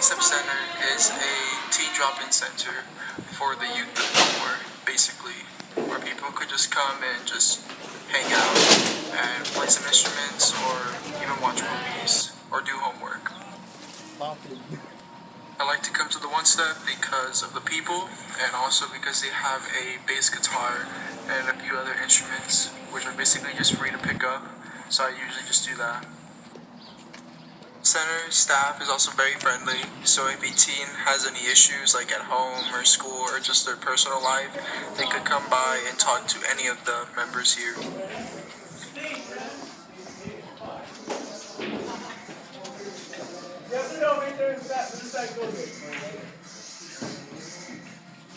Step Center is a teen drop-in center for the youth of Fillmore, basically, where people could just come and just hang out and play some instruments or even watch movies or do homework. I like to come to the One Step because of the people and also because they have a bass guitar and a few other instruments which are basically just free to pick up, so I usually just do that. Center staff is also very friendly, so if a teen has any issues like at home or school or just their personal life, they could come by and talk to any of the members here.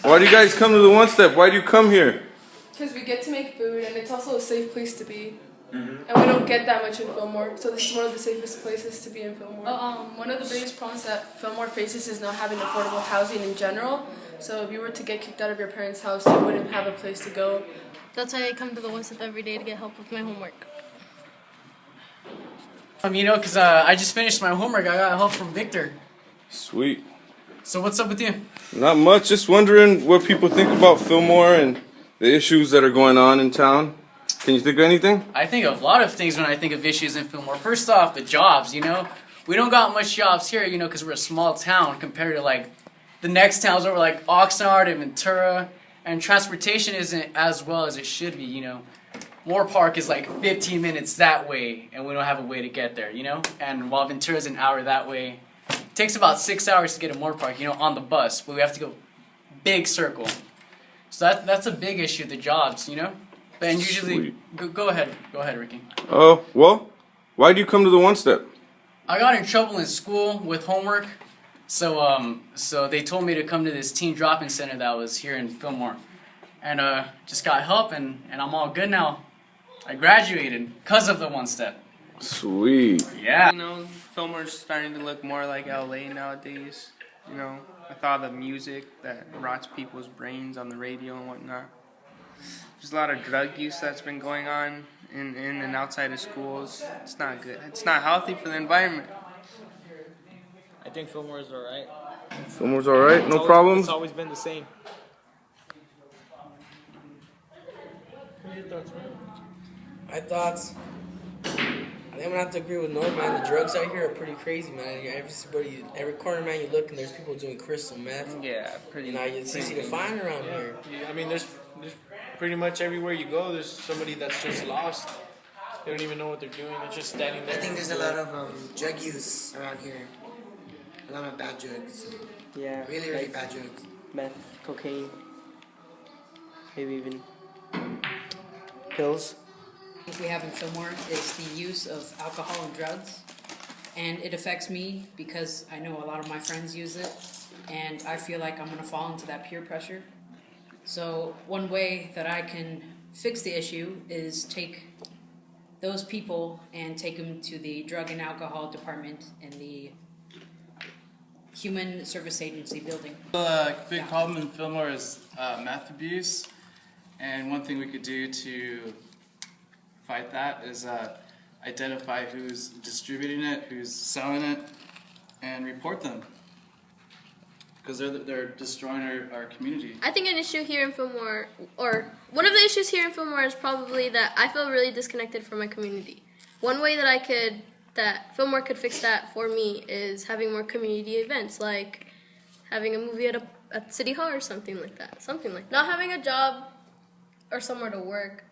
Why do you guys come to the One Step? Why do you come here? Because we get to make food and it's also a safe place to be. And we don't get that much in Fillmore, so this is one of the safest places to be in Fillmore. One of the biggest problems that Fillmore faces is not having affordable housing in general. So if you were to get kicked out of your parents' house, you wouldn't have a place to go. That's why I come to the One Step every day to get help with my homework. Because I just finished my homework. I got help from Victor. Sweet. So what's up with you? Not much. Just wondering what people think about Fillmore and the issues that are going on in town. Can you think of anything? I think of a lot of things when I think of issues in Fillmore. First off, the jobs, We don't got much jobs here, because we're a small town compared to, the next towns over, Oxnard and Ventura. And transportation isn't as well as it should be, Moore Park is 15 minutes that way, and we don't have a way to get there, And while Ventura's an hour that way, it takes about 6 hours to get to Moore Park, on the bus. But we have to go big circle. So that's a big issue, the jobs, And usually, go ahead, Ricky. Oh, well, why do you come to the One Step? I got in trouble in school with homework, so they told me to come to this teen drop-in center that was here in Fillmore, and just got help, and I'm all good now. I graduated because of the One Step. Sweet. Yeah. Fillmore's starting to look more like LA nowadays. With all the music that rots people's brains on the radio and whatnot. There's a lot of drug use that's been going on in and outside of schools. It's not good. It's not healthy for the environment. I think Fillmore's alright. Fillmore's alright? No problems? It's always been the same. My thoughts. I think I'm gonna have to agree with Norm, man. The drugs out here are pretty crazy, man. Every corner, man, you look and there's people doing crystal meth. Yeah, pretty. It's easy to find around here. I mean, there's pretty much everywhere you go, there's somebody that's just lost. They don't even know what they're doing. They're just standing there. I think there's a lot of drug use around here. A lot of bad drugs. Yeah. Really bad drugs. Meth, cocaine, maybe even pills. We have in Fillmore is the use of alcohol and drugs, and it affects me because I know a lot of my friends use it, and I feel like I'm going to fall into that peer pressure. So one way that I can fix the issue is take those people and take them to the drug and alcohol department in the Human Service Agency building. The big problem in Fillmore is meth abuse, and one thing we could do to fight that is identify who's distributing it, who's selling it, and report them, because they're destroying our community. I think an issue here in Fillmore, or one of the issues here in Fillmore, is probably that I feel really disconnected from my community. One way that Fillmore could fix that for me is having more community events, like having a movie at City Hall or something like that. Not having a job or somewhere to work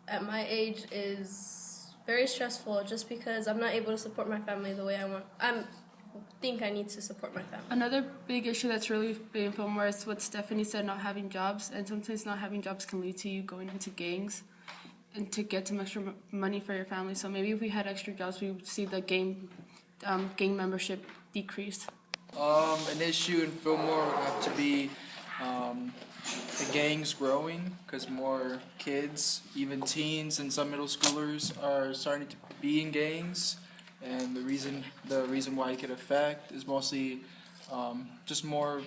at my age is very stressful, just because I'm not able to support my family the way I want. I think I need to support my family. Another big issue that's really big in Fillmore is what Stephanie said, not having jobs. And sometimes not having jobs can lead to you going into gangs and to get some extra money for your family. So maybe if we had extra jobs, we would see the gang membership decrease. An issue in Fillmore would have to be the gangs growing, because more kids, even teens and some middle schoolers, are starting to be in gangs. And the reason why it could affect is mostly just more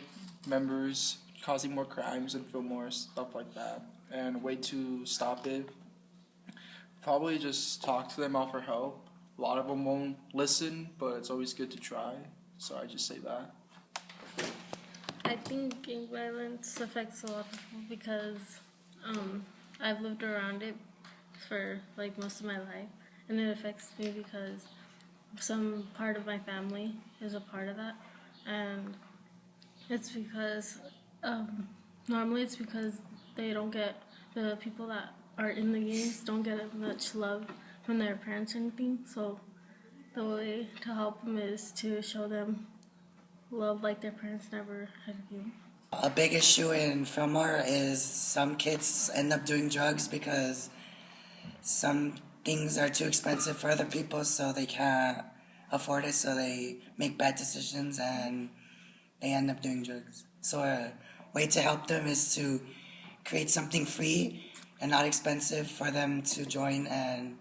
members causing more crimes in Fillmore, stuff like that. And a way to stop it, probably just talk to them, offer help. A lot of them won't listen, but it's always good to try. So I just say that. I think gang violence affects a lot of people because I've lived around it for like most of my life, and it affects me because some part of my family is a part of that, and it's because normally it's because they don't get the people that are in the gangs don't get much love from their parents or anything. So the way to help them is to show them love like their parents never had given. A big issue in Fillmore is some kids end up doing drugs because some things are too expensive for other people, so they can't afford it, so they make bad decisions and they end up doing drugs. So a way to help them is to create something free and not expensive for them to join and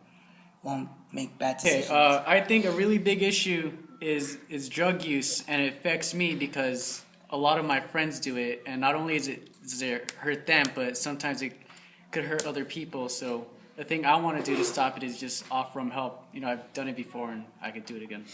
won't make bad decisions. I think a really big issue is drug use, and it affects me because a lot of my friends do it, and not only does it hurt them, but sometimes it could hurt other people. So the thing I want to do to stop it is just offer them help. You know, I've done it before, and I could do it again.